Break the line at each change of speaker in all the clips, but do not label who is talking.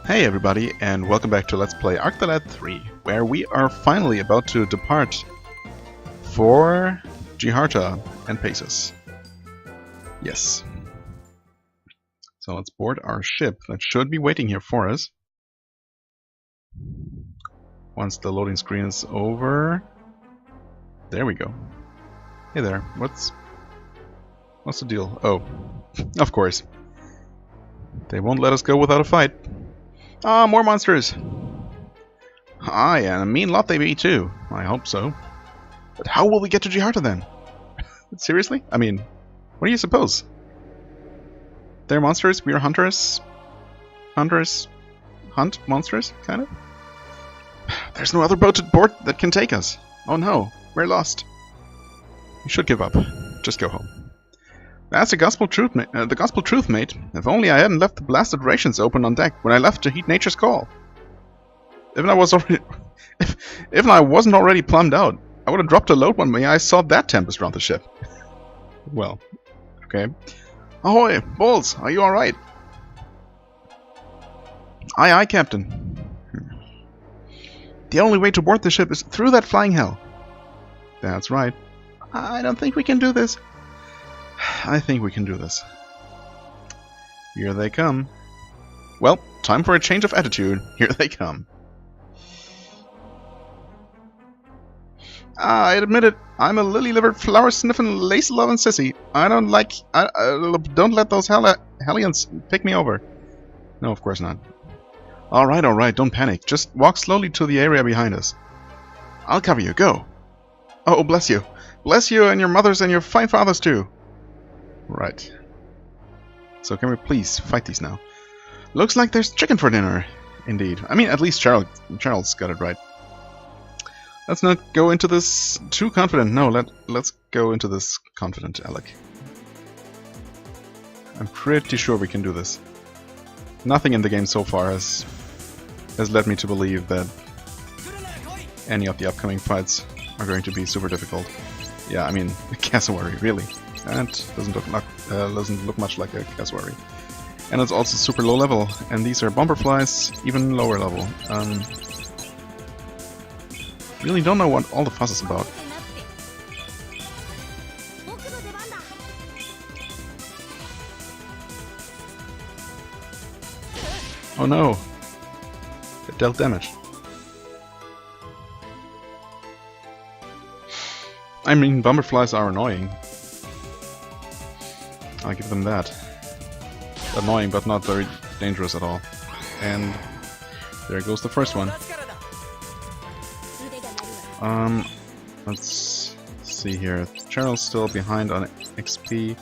Hey everybody, and welcome back to Let's Play Alec and Lutz 3, where we are finally about to depart for Jakarta and Paces. Yes. So let's board our ship that should be waiting here for us. Once the loading screen is over. There we go. Hey there, what's the deal? Oh, of course. They won't let us go without a fight. Ah, more monsters! Ah, yeah, and a mean lot they be too. I hope so. But how will we get to Jakarta then? Seriously? I mean, what do you suppose? They're monsters, we're hunters. Hunters hunt monsters, kind of? There's no other boat to board that can take us. Oh no, we're lost. You should give up. Just go home. That's the gospel truth, mate. If only I hadn't left the blasted rations open on deck when I left to heed nature's call. If I wasn't already plumbed out, I would have dropped a load when I saw that tempest around the ship. Well, okay. Ahoy, Bulls, are you alright? Aye, aye, Captain. The only way to board the ship is through that flying hell. That's right. I don't think we can do this. I think we can do this. Here they come. Well, time for a change of attitude. Here they come. I admit it. I'm a lily-livered, flower-sniffing, lace-loving sissy. I don't let those hellions pick me over. No, of course not. All right. Don't panic. Just walk slowly to the area behind us. I'll cover you. Go. Oh, bless you. Bless you and your mothers and your fine fathers too. Right. So can we please fight these now? Looks like there's chicken for dinner. Indeed. I mean, at least Charles got it right. Let's not go into this too confident. No, let's go into this confident, Alec. I'm pretty sure we can do this. Nothing in the game so far has led me to believe that any of the upcoming fights are going to be super difficult. Yeah, I mean, cassowary, really. That doesn't look much like a cassowary. And it's also super low level, and these are bomber flies, even lower level. Really don't know what all the fuss is about. Oh no! It dealt damage. I mean, bomber flies are annoying. I'll give them that. Annoying, but not very dangerous at all. And there goes the first one. Let's see here. Charles still behind on XP.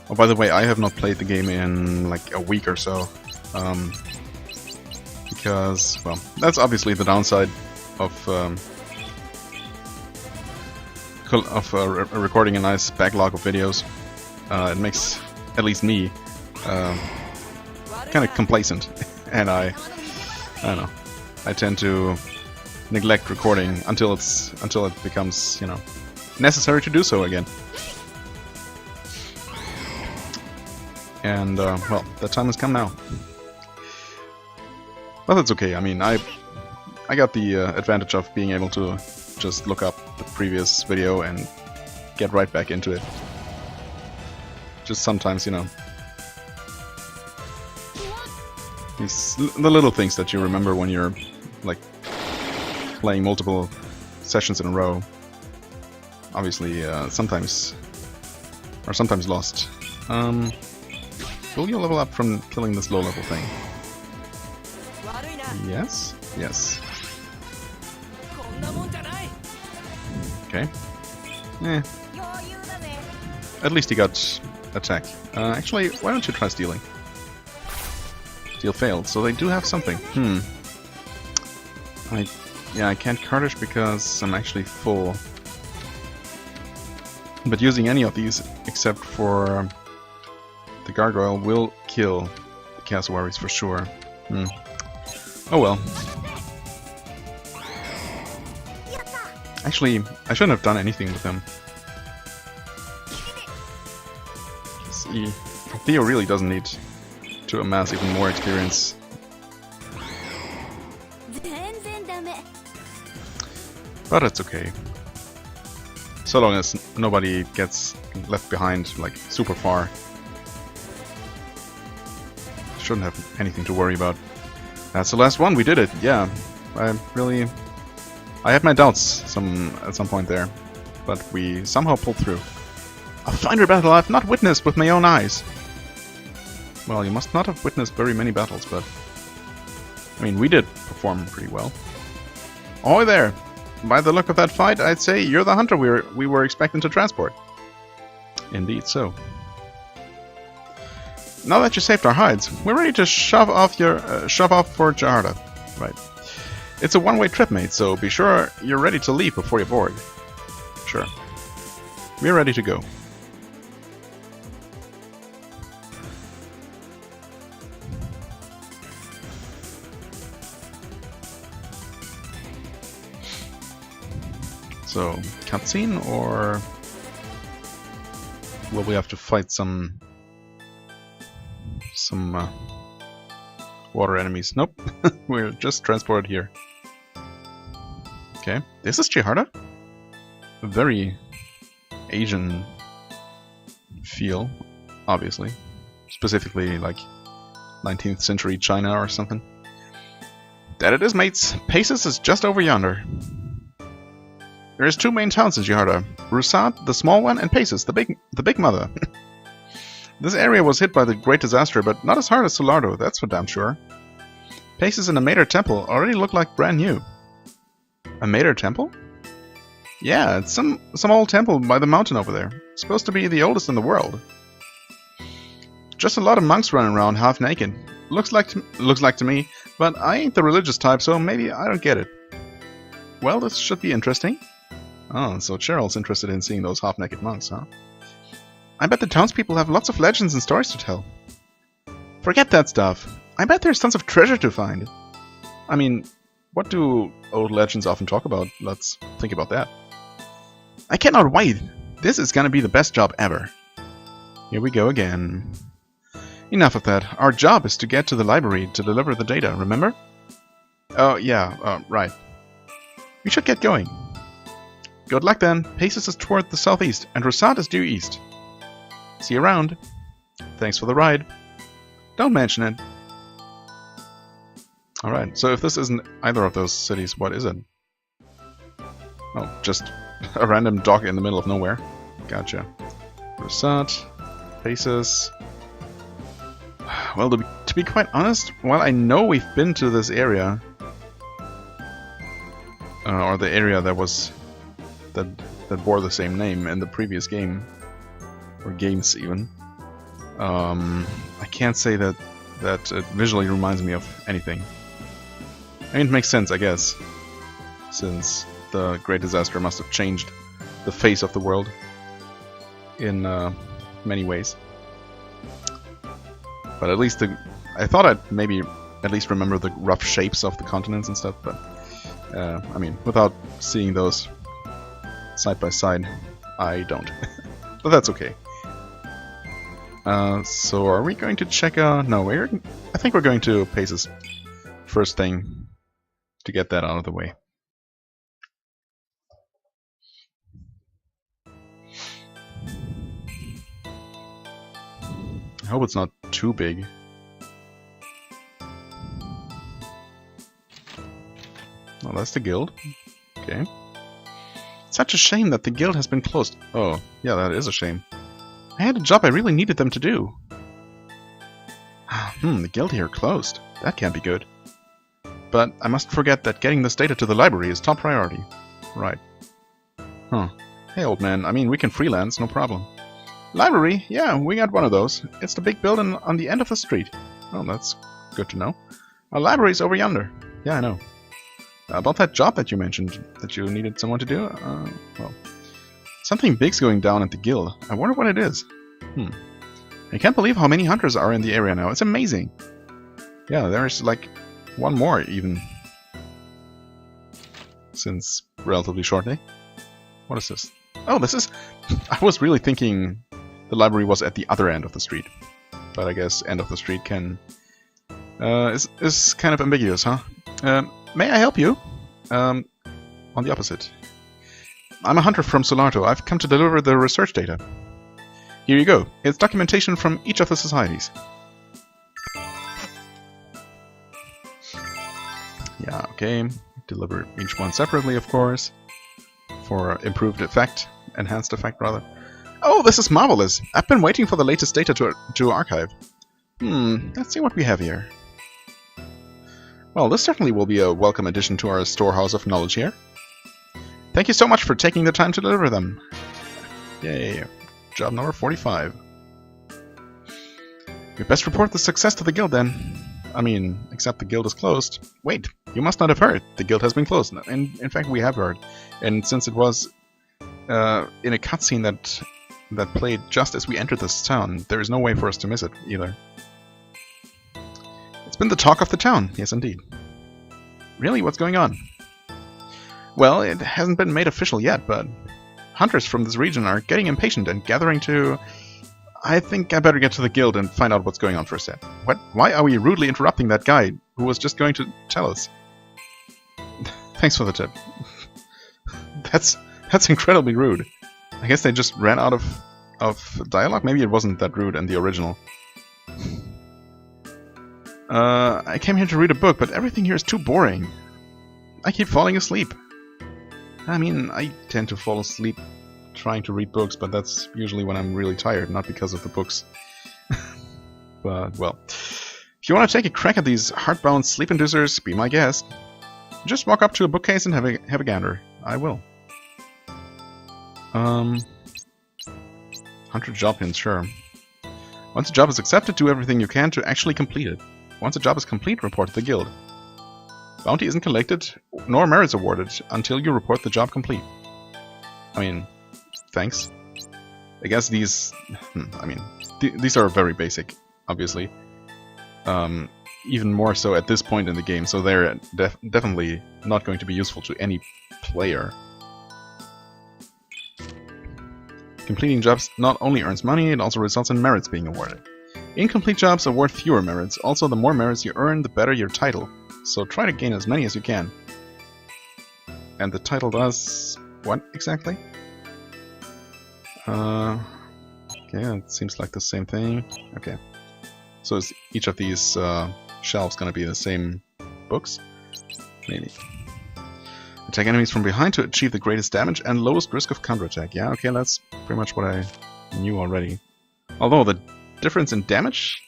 Oh, by the way, I have not played the game in like a week or so. Because, well, that's obviously the downside of recording a nice backlog of videos. It makes at least me kind of complacent, and I don't know. I tend to neglect recording until it becomes, you know, necessary to do so again. And well, that time has come now. But that's okay. I mean, I got the advantage of being able to just look up the previous video and get right back into it. Just sometimes, you know, the little things that you remember when you're like playing multiple sessions in a row, obviously sometimes lost. Will you level up from killing this low level thing? Yes. Okay. At least he got attack. Actually, why don't you try stealing? Steal failed, so they do have something. I can't Kurdish because I'm actually full. But using any of these except for the gargoyle will kill the cassowaries for sure. Oh well. Actually, I shouldn't have done anything with him. Theo really doesn't need to amass even more experience But it's okay. So long as nobody gets left behind, like, super far. Shouldn't have anything to worry about. That's the last one, we did it, yeah. I had my doubts at some point there, but we somehow pulled through. A fighter battle I've not witnessed with my own eyes. Well, you must not have witnessed very many battles, but... I mean, we did perform pretty well. Ahoy there! By the look of that fight, I'd say you're the hunter we were expecting to transport. Indeed so. Now that you saved our hides, we're ready to shove off for Jakarta. Right. It's a one-way trip, mate, so be sure you're ready to leave before you board. Sure. We're ready to go. So, cutscene, or will we have to fight some water enemies? Nope, we're just transported here. Okay, this is Jakarta. A very Asian feel, obviously. Specifically, like 19th century China or something. That it is, mates. Paces is just over yonder. There's two main towns in Jakarta. Rusat, the small one, and Paces, the big mother. This area was hit by the Great Disaster, but not as hard as Solardo, that's for damn sure. Paces and a Mater Temple already look like brand new. A Mater Temple? Yeah, it's some old temple by the mountain over there. It's supposed to be the oldest in the world. Just a lot of monks running around half naked. Looks like to me, but I ain't the religious type, so maybe I don't get it. Well, this should be interesting. Oh, so Cheryl's interested in seeing those half-naked monks, huh? I bet the townspeople have lots of legends and stories to tell. Forget that stuff. I bet there's tons of treasure to find. I mean, what do old legends often talk about? Let's think about that. I cannot wait. This is gonna be the best job ever. Here we go again. Enough of that. Our job is to get to the library to deliver the data, remember? Oh, yeah, right. We should get going. Good luck then. Paces is toward the southeast, and Rusat is due east. See you around. Thanks for the ride. Don't mention it. Alright, so if this isn't either of those cities, what is it? Oh, just a random dock in the middle of nowhere. Gotcha. Rusat, Paces. Well, to be quite honest, while I know we've been to this area, or the area that bore the same name in the previous game, or games even, I can't say that it visually reminds me of anything. I mean, it makes sense, I guess, since the Great Disaster must have changed the face of the world in many ways. But at least I thought I'd maybe at least remember the rough shapes of the continents and stuff, but I mean, without seeing those side by side, I don't. But that's okay. So are we going to check out... No, I think we're going to Paces first thing to get that out of the way. I hope it's not too big. Oh, that's the guild. Okay. Such a shame that the guild has been closed. Oh, yeah, that is a shame. I had a job I really needed them to do. The guild here closed. That can't be good. But I mustn't forget that getting this data to the library is top priority. Right. Huh. Hey, old man, I mean, we can freelance, no problem. Library? Yeah, we got one of those. It's the big building on the end of the street. Oh, that's good to know. Our library's over yonder. Yeah, I know. About that job that you mentioned, that you needed someone to do, well, something big's going down at the guild. I wonder what it is. I can't believe how many hunters are in the area now. It's amazing. Yeah, there's like one more even. Since relatively shortly. What is this? Oh, this is... I was really thinking the library was at the other end of the street. But I guess end of the street can... is kind of ambiguous, huh? May I help you? On the opposite. I'm a hunter from Solarto. I've come to deliver the research data. Here you go. It's documentation from each of the societies. Yeah, okay. Deliver each one separately, of course. For improved effect. Enhanced effect, rather. Oh, this is marvelous! I've been waiting for the latest data to archive. Let's see what we have here. Well, this certainly will be a welcome addition to our storehouse of knowledge here. Thank you so much for taking the time to deliver them. Yay. Job number 45. We best report the success to the guild then. I mean, except the guild is closed. Wait, you must not have heard. The guild has been closed. In fact, we have heard. And since it was in a cutscene that played just as we entered this town, there is no way for us to miss it either. It's been the talk of the town, yes indeed. Really, what's going on? Well, it hasn't been made official yet, but hunters from this region are getting impatient and gathering to... I think I better get to the guild and find out what's going on for a sec. What? Why are we rudely interrupting that guy who was just going to tell us? Thanks for the tip. That's incredibly rude. I guess they just ran out of dialogue? Maybe it wasn't that rude in the original. I came here to read a book, but everything here is too boring. I keep falling asleep. I mean, I tend to fall asleep trying to read books, but that's usually when I'm really tired, not because of the books. But, well, if you want to take a crack at these heart-bound sleep inducers, be my guest. Just walk up to a bookcase and have a gander. I will. 100 job hints, sure. Once a job is accepted, do everything you can to actually complete it. Once a job is complete, report to the guild. Bounty isn't collected, nor merits awarded, until you report the job complete. I mean, thanks. I guess these... these are very basic, obviously. Even more so at this point in the game, so they're definitely not going to be useful to any player. Completing jobs not only earns money, it also results in merits being awarded. Incomplete jobs award fewer merits. Also, the more merits you earn, the better your title. So try to gain as many as you can. And the title does... what exactly? Okay, it seems like the same thing. Okay. So is each of these shelves gonna be the same books? Maybe. Attack enemies from behind to achieve the greatest damage and lowest risk of counterattack. Yeah, okay, that's pretty much what I knew already. Although the difference in damage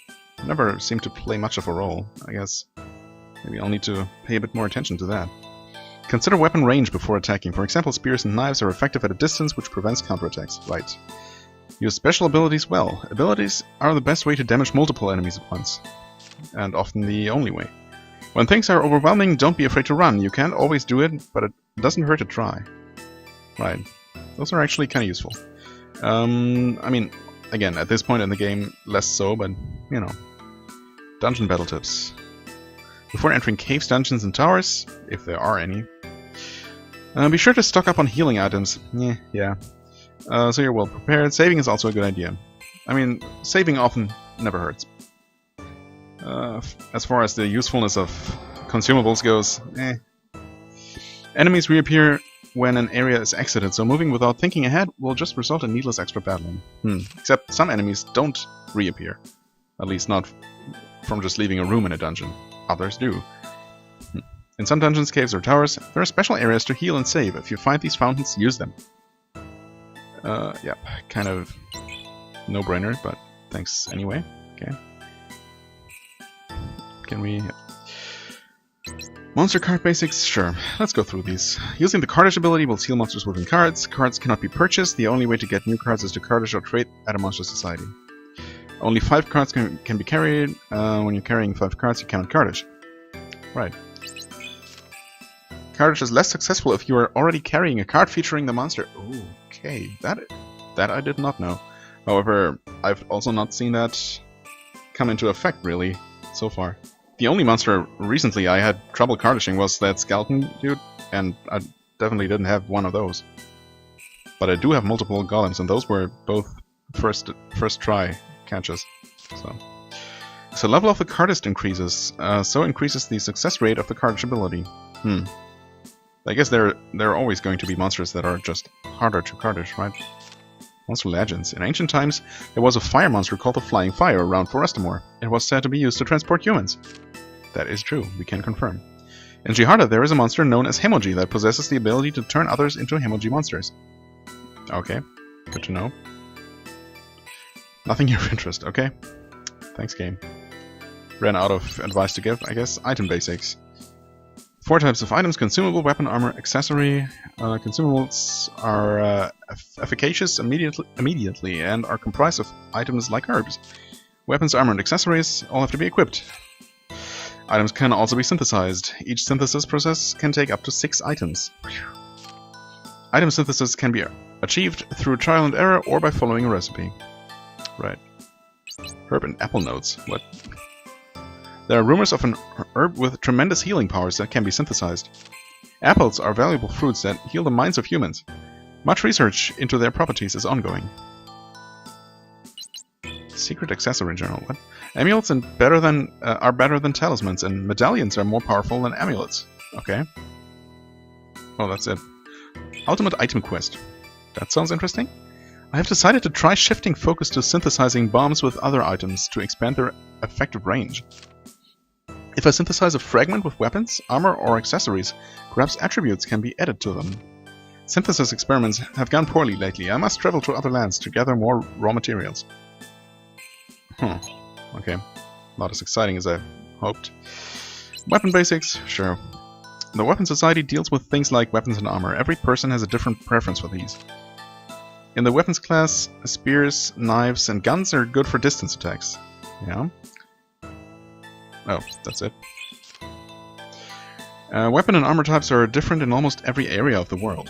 never seemed to play much of a role. I guess maybe I'll need to pay a bit more attention to that. Consider weapon range before attacking. For example, spears and knives are effective at a distance which prevents counterattacks. Right. Use special abilities well. Abilities are the best way to damage multiple enemies at once. And often the only way. When things are overwhelming, don't be afraid to run. You can't always do it, but it doesn't hurt to try. Right. Those are actually kind of useful. I mean, again, at this point in the game, less so, but, you know. Dungeon battle tips. Before entering caves, dungeons, and towers, if there are any, be sure to stock up on healing items. Yeah. So you're well prepared. Saving is also a good idea. I mean, saving often never hurts. As far as the usefulness of consumables goes, Enemies reappear when an area is exited, so moving without thinking ahead will just result in needless extra battling. Except some enemies don't reappear. At least not from just leaving a room in a dungeon. Others do. In some dungeons, caves, or towers, there are special areas to heal and save. If you find these fountains, use them. Yeah, kind of no-brainer, but thanks anyway. Okay. Can we... Monster card basics? Sure. Let's go through these. Using the Cardish ability will seal monsters within cards. Cards cannot be purchased. The only way to get new cards is to Cardish or trade at a monster society. Only 5 cards can be carried. When you're carrying 5 cards, you cannot Cardish. Right. Cardish is less successful if you are already carrying a card featuring the monster. Okay, that I did not know. However, I've also not seen that come into effect, really, so far. The only monster recently I had trouble Cardishing was that skeleton dude, and I definitely didn't have one of those. But I do have multiple golems, and those were both first try catches. So level of the cardist increases, so increases the success rate of the Cardish ability. I guess there are always going to be monsters that are just harder to cartage, right? Monster legends. In ancient times, there was a fire monster called the Flying Fire around Forestamore. It was said to be used to transport humans. That is true, we can confirm. In Jiharda, there is a monster known as Hemoji that possesses the ability to turn others into Hemoji monsters. Okay, good to know. Nothing here of interest, okay. Thanks, game. Ran out of advice to give, I guess. Item basics. 4 types of items: consumable, weapon, armor, accessory. Consumables are efficacious immediately and are comprised of items like herbs. Weapons, armor, and accessories all have to be equipped. Items can also be synthesized. Each synthesis process can take up to 6 items. Item synthesis can be achieved through trial and error or by following a recipe. Right. Herb and apple notes. What? There are rumors of an herb with tremendous healing powers that can be synthesized. Apples are valuable fruits that heal the minds of humans. Much research into their properties is ongoing. Secret accessory journal. What? Amulets are better than talismans, and medallions are more powerful than amulets. Okay. Oh, that's it. Ultimate item quest. That sounds interesting. I have decided to try shifting focus to synthesizing bombs with other items to expand their effective range. If I synthesize a fragment with weapons, armor, or accessories, perhaps attributes can be added to them. Synthesis experiments have gone poorly lately. I must travel to other lands to gather more raw materials. Okay. Not as exciting as I hoped. Weapon basics? Sure. The Weapon Society deals with things like weapons and armor. Every person has a different preference for these. In the weapons class, spears, knives, and guns are good for distance attacks. Yeah. Oh, that's it. Weapon and armor types are different in almost every area of the world.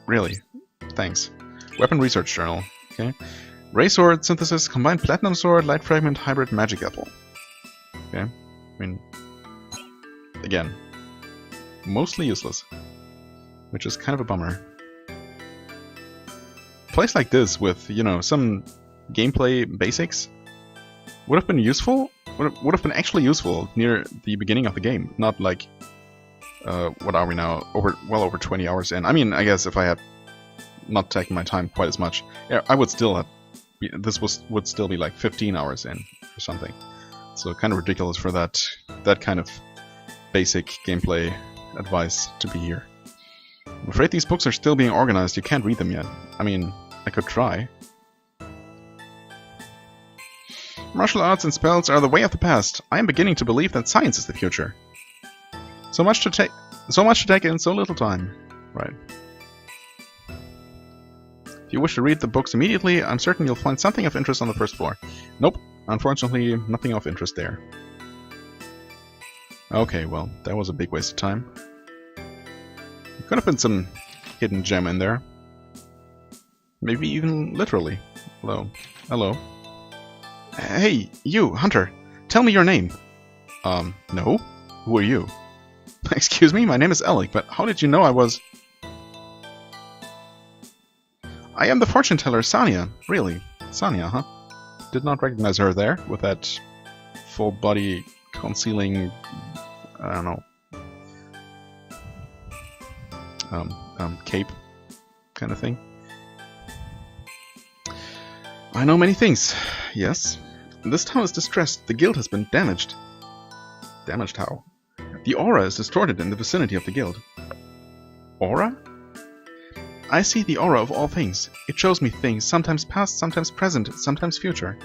Really? Thanks. Weapon Research Journal. Okay. Ray Sword Synthesis, Combined Platinum Sword, Light Fragment, Hybrid Magic Apple. Okay. I mean, again, mostly useless. Which is kind of a bummer. A place like this with, you know, some gameplay basics would have been useful. Would have been actually useful near the beginning of the game, not like what are we now? Well over 20 hours in. I mean, I guess if I had not taken my time quite as much, I would still have. Would still be like 15 hours in or something. So kind of ridiculous for that kind of basic gameplay advice to be here. I'm afraid these books are still being organized. You can't read them yet. I mean, I could try. Martial arts and spells are the way of the past. I am beginning to believe that science is the future. So much to take in so little time. Right. If you wish to read the books immediately, I'm certain you'll find something of interest on the first floor. Nope, unfortunately, nothing of interest there. Okay, well, that was a big waste of time. There could have been some hidden gem in there. Maybe even literally. Hello. Hello. Hey, you, Hunter. Tell me your name. No? Who are you? Excuse me, my name is Alec, but how did you know I was... I am the fortune teller, Sanya. Really? Sanya, huh? Did not recognize her there, with that full body concealing... I don't know... cape kind of thing. I know many things. Yes. This town is distressed. The guild has been damaged. Damaged how? The aura is distorted in the vicinity of the guild. Aura? I see the aura of all things. It shows me things, sometimes past, sometimes present, sometimes future.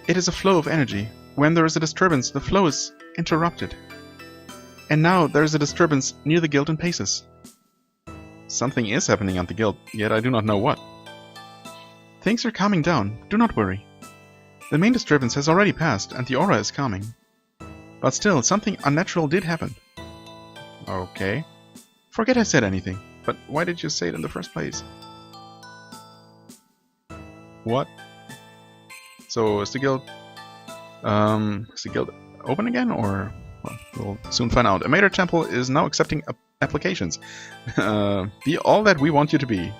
It is a flow of energy. When there is a disturbance, the flow is interrupted. And now there is a disturbance near the guild in Paces. Something is happening at the guild, yet I do not know what. Things are calming down. Do not worry. The main disturbance has already passed, and the aura is calming. But still, something unnatural did happen. Okay. Forget I said anything. But why did you say it in the first place? What? So is the guild open again, or well, we'll soon find out. A Mater Temple is now accepting applications. Be all that we want you to be.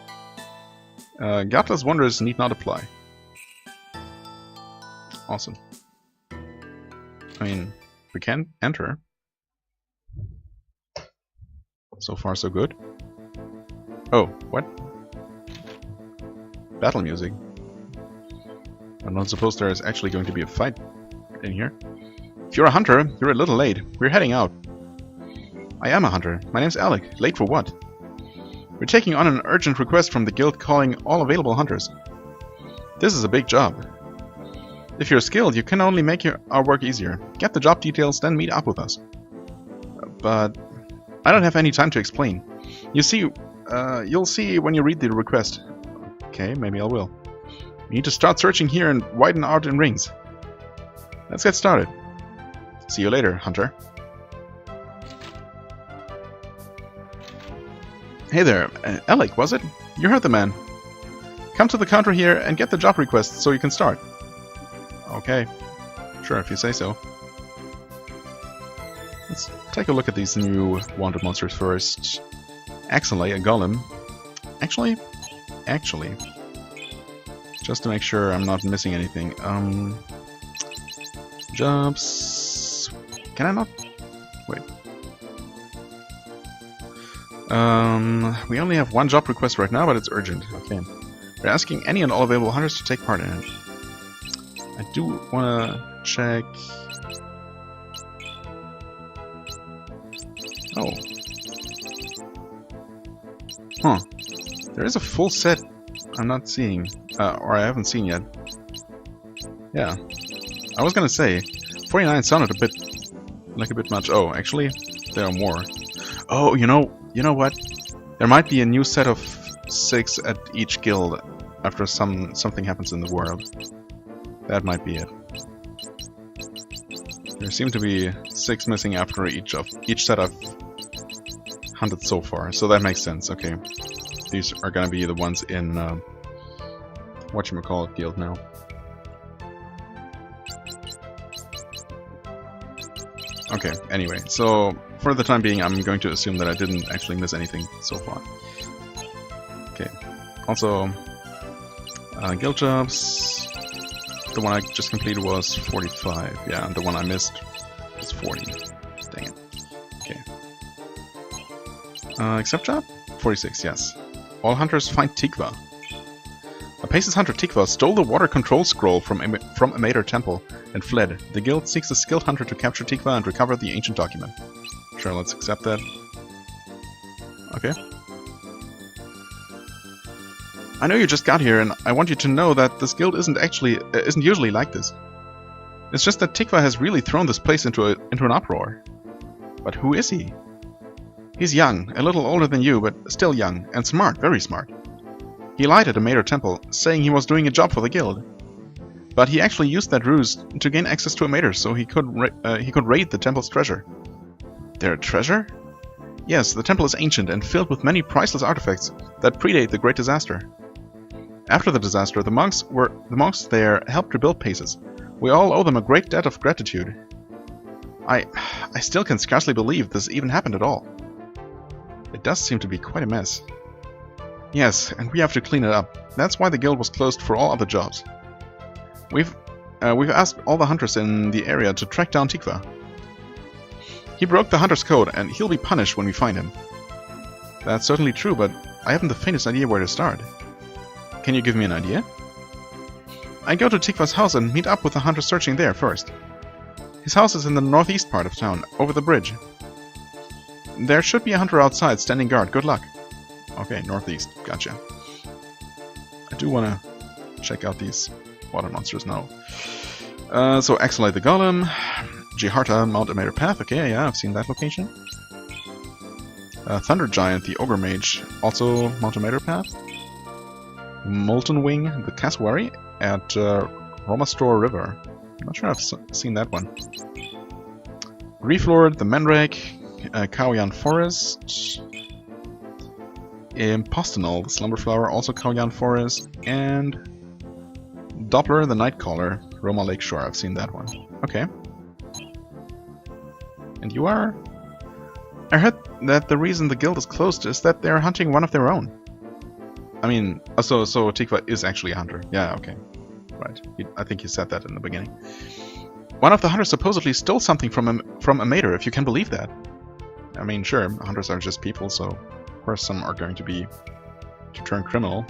Godless wonders need not apply. Awesome. I mean, we can enter. So far, so good. Oh, what? Battle music. I'm not supposed there is actually going to be a fight in here. If you're a hunter, you're a little late. We're heading out. I am a hunter. My name's Alec. Late for what? We're taking on an urgent request from the guild calling all available hunters. This is a big job. If you're skilled, you can only make our work easier. Get the job details, then meet up with us. But I don't have any time to explain. You see, you'll see when you read the request. Okay, maybe I will. We need to start searching here and widen out in rings. Let's get started. See you later, hunter. Hey there, Alec, was it? You heard the man. Come to the counter here and get the job request so you can start. Okay, sure, if you say so. Let's take a look at these new wanted monsters first. Axelay, a golem. Actually, just to make sure I'm not missing anything. Jobs. Can I not? Wait. We only have one job request right now, but it's urgent. Okay. We're asking any and all available hunters to take part in it. I do want to check... Oh. Huh. There is a full set I'm not seeing. Or I haven't seen yet. Yeah. I was gonna say, 49 sounded a bit... like a bit much. Oh, actually, there are more. Oh, you know what? There might be a new set of 6 at each guild after something happens in the world. That might be it. There seem to be 6 missing after each set I've hunted so far, so that makes sense. Okay, these are gonna be the ones in whatchamacallit guild now. Okay, anyway, so for the time being, I'm going to assume that I didn't actually miss anything so far. Okay, also, guild jobs, the one I just completed was 45, yeah, and the one I missed was 40. Dang it. Okay. Accept job? 46, yes. All hunters find Tikva. Apace's hunter Tikva stole the water control scroll from a Mater temple and fled. The guild seeks a skilled hunter to capture Tikva and recover the ancient document. Sure, let's accept that. Okay. I know you just got here, and I want you to know that this guild isn't usually like this. It's just that Tikva has really thrown this place into an uproar. But who is he? He's young, a little older than you, but still young, and smart, very smart. He lied at a Mater temple, saying he was doing a job for the guild. But he actually used that ruse to gain access to a Mater, so he could raid the temple's treasure. Their treasure? Yes, the temple is ancient and filled with many priceless artifacts that predate the Great Disaster. After the disaster, the monks there helped rebuild Paces. We all owe them a great debt of gratitude. I still can scarcely believe this even happened at all. It does seem to be quite a mess. Yes, and we have to clean it up. That's why the guild was closed for all other jobs. We've asked all the hunters in the area to track down Tikva. He broke the hunter's code, and he'll be punished when we find him. That's certainly true, but I haven't the faintest idea where to start. Can you give me an idea? I go to Tikva's house and meet up with the hunter searching there first. His house is in the northeast part of town, over the bridge. There should be a hunter outside standing guard. Good luck. Okay, northeast. Gotcha. I do want to check out these water monsters now. So, Axelite the Golem, Jiharta, Mount Amator Path. Okay, yeah, I've seen that location. Thunder Giant, the Ogre Mage, also Mount Amator Path. Molten Wing, the Cassowary, at Romastor River. I'm not sure I've seen that one. Reef Lord, the Mandrake, Kaoyan Forest. Impostinol, the Slumberflower, also Kaoyan Forest, and Doppler, the Nightcaller, Roma Lakeshore. I've seen that one. Okay. And you are? I heard that the reason the guild is closed is that they're hunting one of their own. I mean, so Tikva is actually a hunter. Yeah, okay. Right. I think you said that in the beginning. One of the hunters supposedly stole something from a Mater, if you can believe that. I mean, sure, hunters are just people, so of course some are going to turn criminal.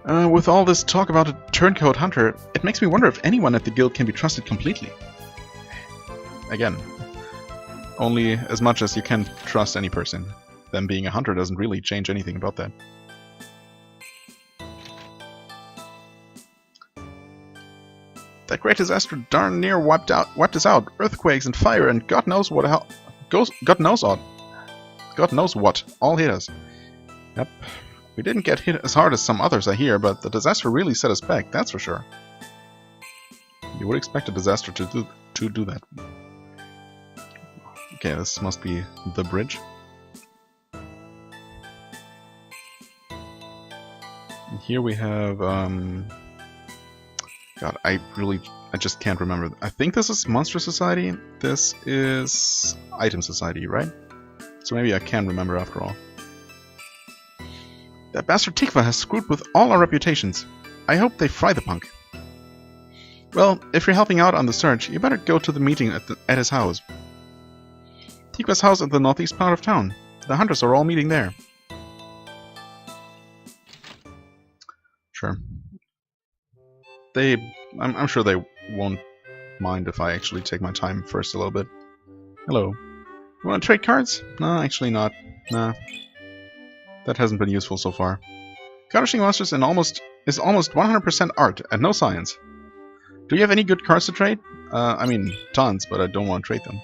With all this talk about a turncoat hunter, it makes me wonder if anyone at the guild can be trusted completely. Again, only as much as you can trust any person. Them being a hunter doesn't really change anything about that. That great disaster darn near wiped us out. Earthquakes and fire and God knows what hell. God knows what. All hit us. Yep. We didn't get hit as hard as some others, I hear, but the disaster really set us back, that's for sure. You would expect a disaster to do that. Okay, this must be the bridge. And here we have, God, I just can't remember. I think this is Monster Society. This is Item Society, right? So maybe I can remember after all. That bastard Tikva has screwed with all our reputations. I hope they fry the punk. Well, if you're helping out on the search, you better go to the meeting at his house. Tikva's house at the northeast part of town. The hunters are all meeting there. Sure. I'm sure they won't mind if I actually take my time first a little bit. Hello. You want to trade cards? No, actually not. Nah. That hasn't been useful so far. Garnishing monsters is almost 100% art and no science. Do you have any good cards to trade? I mean, tons, but I don't want to trade them.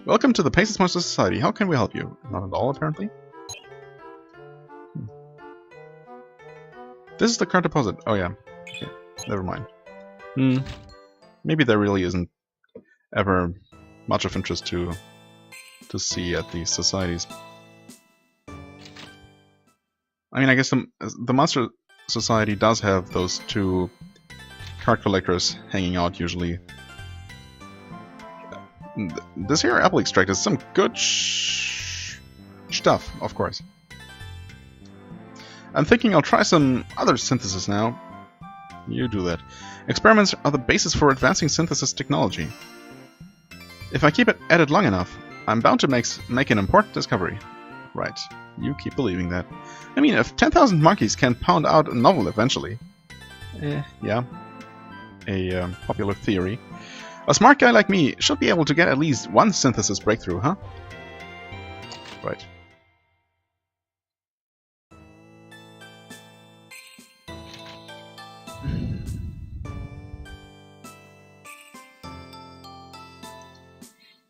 Welcome to the Paces Monster Society. How can we help you? Not at all, apparently. This is the card deposit. Oh yeah. Okay. Never mind. Maybe there really isn't ever much of interest to see at these societies. I mean, I guess the Monster Society does have those two card collectors hanging out usually. This here apple extract is some good stuff, of course. I'm thinking I'll try some other synthesis now. You do that. Experiments are the basis for advancing synthesis technology. If I keep it at it long enough, I'm bound to make an important discovery. Right. You keep believing that. I mean, if 10,000 monkeys can pound out a novel eventually... yeah. A popular theory. A smart guy like me should be able to get at least one synthesis breakthrough, huh? Right.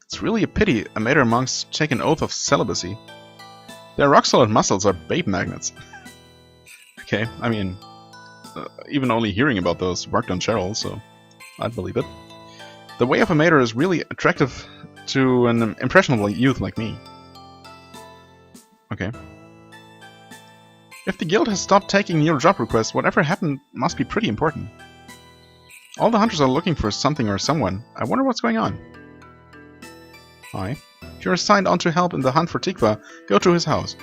It's really a pity Amateur monks take an oath of celibacy. Their rock-solid muscles are babe magnets. Okay, I mean, even only hearing about those worked on Cheryl, so I'd believe it. The way of a mater is really attractive to an impressionable youth like me. Okay. If the guild has stopped taking your job requests, whatever happened must be pretty important. All the hunters are looking for something or someone. I wonder what's going on. Hi. If you're assigned on to help in the hunt for Tikva, go to his house.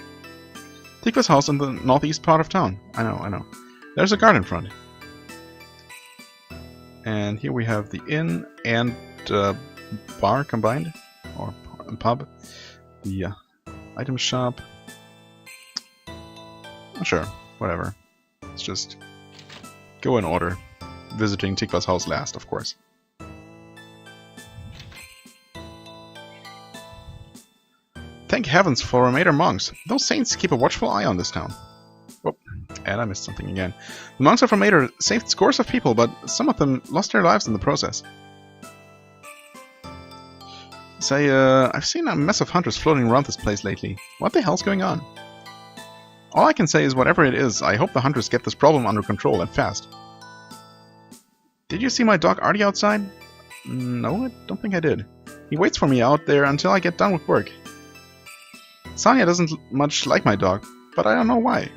Tikva's house in the northeast part of town. I know. There's a garden front. And here we have the inn and bar combined, or pub. The item shop. Sure, whatever. Let's just go in order. Visiting Tikva's house last, of course. Thank heavens for Amateur monks. Those saints keep a watchful eye on this town. Oh, and I missed something again. The monks of Amateur saved scores of people, but some of them lost their lives in the process. Say, I've seen a mess of hunters floating around this place lately. What the hell's going on? All I can say is whatever it is, I hope the hunters get this problem under control and fast. Did you see my dog Artie outside? No, I don't think I did. He waits for me out there until I get done with work. Sanya doesn't much like my dog, but I don't know why.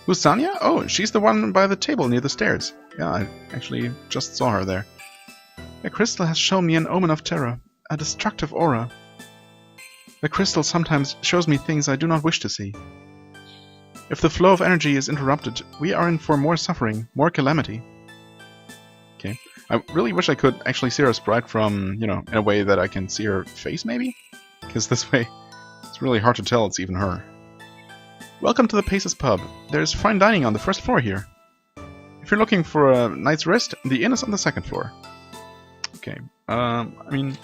Who's Sanya? Oh, she's the one by the table near the stairs. Yeah, I actually just saw her there. The crystal has shown me an omen of terror, a destructive aura. The crystal sometimes shows me things I do not wish to see. If the flow of energy is interrupted, we are in for more suffering, more calamity. Okay. I really wish I could actually see her sprite from, you know, in a way that I can see her face, maybe? Because this way, it's really hard to tell it's even her. Welcome to the Paces Pub. There's fine dining on the first floor here. If you're looking for a night's rest, the inn is on the second floor. Okay, I mean,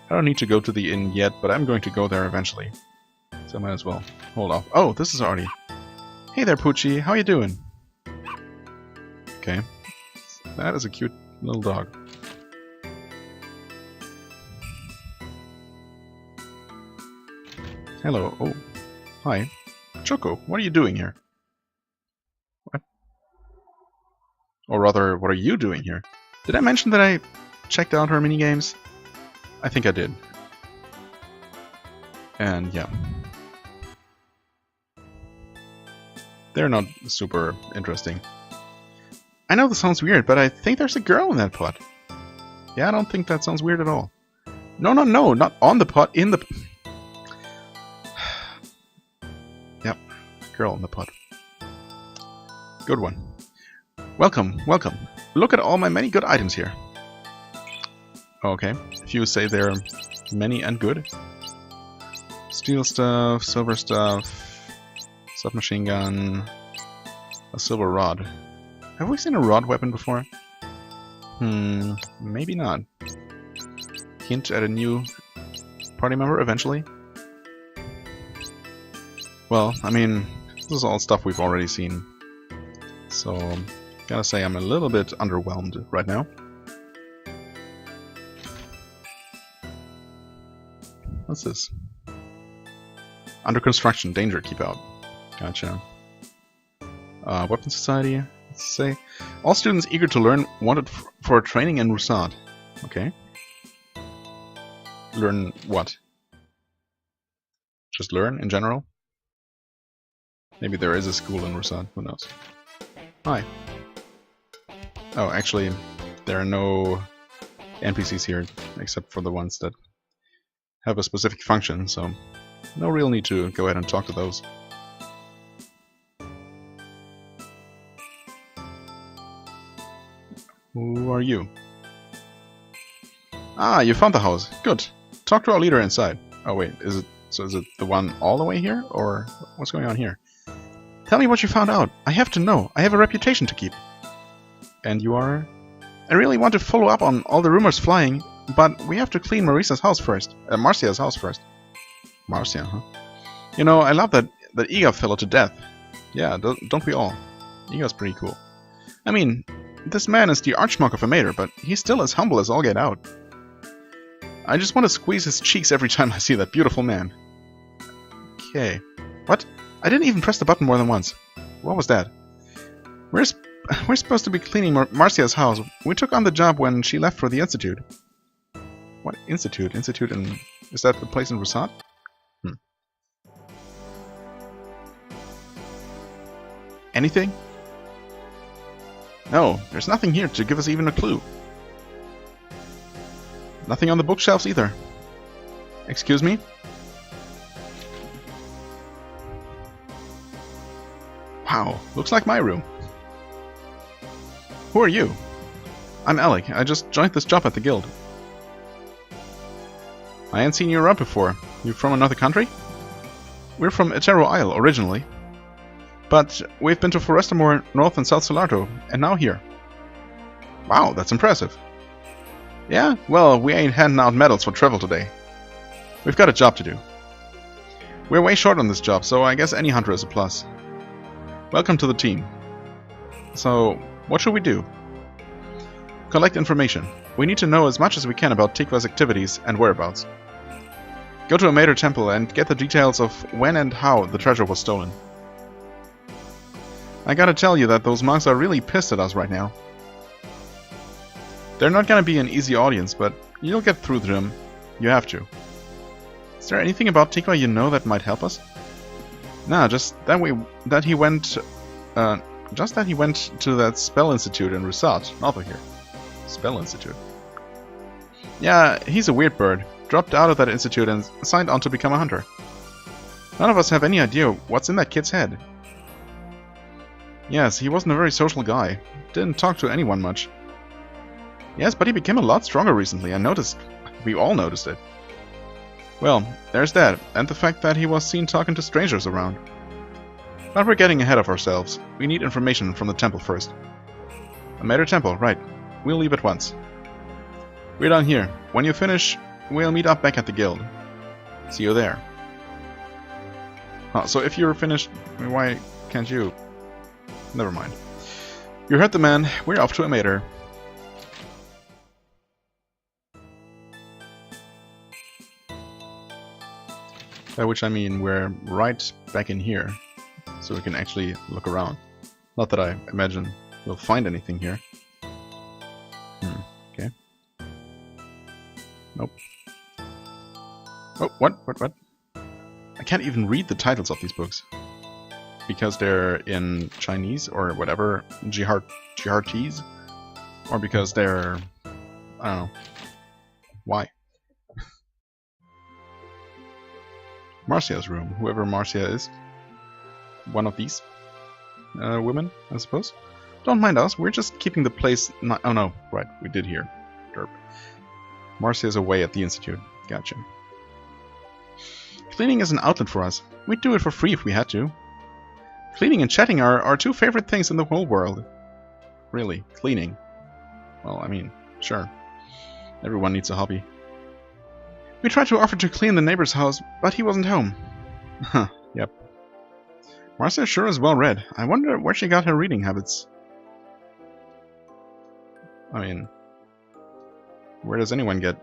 I don't need to go to the inn yet, but I'm going to go there eventually. So I might as well hold off. Oh, this is Artie. Hey there, Poochie. How you doing? Okay. That is a cute little dog. Hello. Oh. Hi. Choco, what are you doing here? What? Or rather, what are you doing here? Did I mention that I checked out her minigames? I think I did. And yeah. They're not super interesting. I know this sounds weird, but I think there's a girl in that pot. Yeah, I don't think that sounds weird at all. No, no, no, not on the pot, in the... Yep, girl in the pot. Good one. Welcome, welcome. Look at all my many good items here. Okay, if you say they're many and good. Steel stuff, silver stuff, submachine gun, a silver rod. Have we seen a rod weapon before? Maybe not. Hint at a new party member eventually? Well, I mean, this is all stuff we've already seen. So, gotta say I'm a little bit underwhelmed right now. What's this? Under construction, danger, keep out. Gotcha. Weapon Society, let's say. All students eager to learn wanted for training in Rusad. Okay. Learn what? Just learn in general? Maybe there is a school in Rusad, who knows. Hi. Oh, actually, there are no NPCs here, except for the ones that have a specific function, so no real need to go ahead and talk to those. Who are you? Ah, you found the house. Good. Talk to our leader inside. Oh wait, is it the one all the way here? Or what's going on here? Tell me what you found out. I have to know. I have a reputation to keep. And you are? I really want to follow up on all the rumors flying, but we have to clean Marcia's house first. Marcia's house first. Marcia, huh? You know, I love that Iga fellow to death. Yeah, don't we all? Iga's pretty cool. I mean, this man is the archmonk of a mater, but he's still as humble as all get out. I just want to squeeze his cheeks every time I see that beautiful man. Okay. What? I didn't even press the button more than once. What was that? We're supposed to be cleaning Marcia's house. We took on the job when she left for the institute. What institute? Institute in... Is that the place in Rusad? Anything? No, there's nothing here to give us even a clue. Nothing on the bookshelves either. Excuse me? Wow, looks like my room. Who are you? I'm Alec. I just joined this job at the guild. I ain't seen you around before. You from another country? We're from Etero Isle, originally. But we've been to Forestamore, North and South Solarto, and now here. Wow, that's impressive. Yeah? Well, we ain't handing out medals for travel today. We've got a job to do. We're way short on this job, so I guess any hunter is a plus. Welcome to the team. So, what should we do? Collect information. We need to know as much as we can about Tikva's activities and whereabouts. Go to a Mater temple and get the details of when and how the treasure was stolen. I gotta tell you that those monks are really pissed at us right now. They're not gonna be an easy audience, but you'll get through to them. You have to. Is there anything about Tikva you know that might help us? Nah, just that he went to that spell institute in Rusad, north of here. Spell institute. Yeah, he's a weird bird. Dropped out of that institute and signed on to become a hunter. None of us have any idea what's in that kid's head. Yes, he wasn't a very social guy. Didn't talk to anyone much. Yes, but he became a lot stronger recently. I noticed. We all noticed it. Well, there's that, and the fact that he was seen talking to strangers around. But we're getting ahead of ourselves. We need information from the temple first. A Mater Temple, right. We'll leave at once. We're done here. When you finish, we'll meet up back at the guild. See you there. So if you're finished, why can't you? Never mind. You heard the man. We're off to a Mater. By which I mean we're right back in here, so we can actually look around. Not that I imagine we'll find anything here. Okay. Nope. Oh, what? I can't even read the titles of these books. Because they're in Chinese or whatever, GRTs? Or because they're... I don't know. Why? Marcia's room. Whoever Marcia is. One of these women, I suppose. Don't mind us, we're just keeping the place... Oh no, right, we did here. Derp. Marcia's away at the Institute. Gotcha. Cleaning is an outlet for us. We'd do it for free if we had to. Cleaning and chatting are our two favorite things in the whole world. Really, cleaning. Well, I mean, sure. Everyone needs a hobby. We tried to offer to clean the neighbor's house, but he wasn't home. Huh, yep. Marcia sure is well read. I wonder where she got her reading habits. I mean, where does anyone get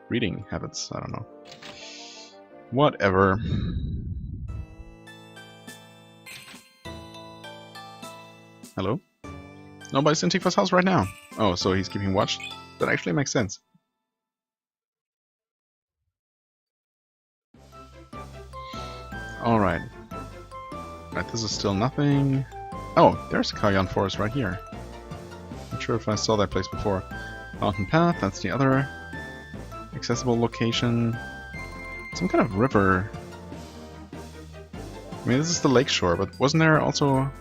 reading habits? I don't know. Whatever. Hello? Nobody's in Tifa's house right now. Oh, so he's keeping watch? That actually makes sense. Alright. Right, this is still nothing. Oh, there's a Kayan Forest right here. Not sure if I saw that place before. Mountain Path, that's the other accessible location. Some kind of river. I mean, this is the lakeshore, but wasn't there also a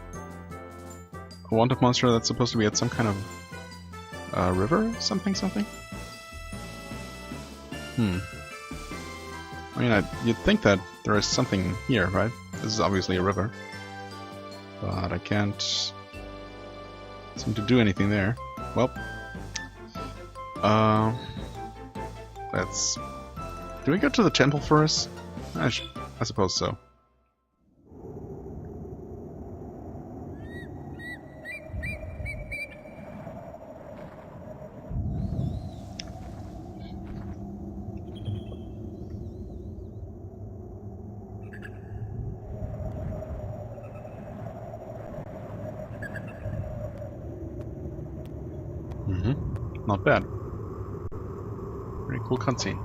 wanted monster that's supposed to be at some kind of river? Something? I mean, you'd think that there is something here, right? This is obviously a river. But I can't seem to do anything there. Well, let's... Do we go to the temple first? I suppose so. Not bad. Pretty cool cutscene.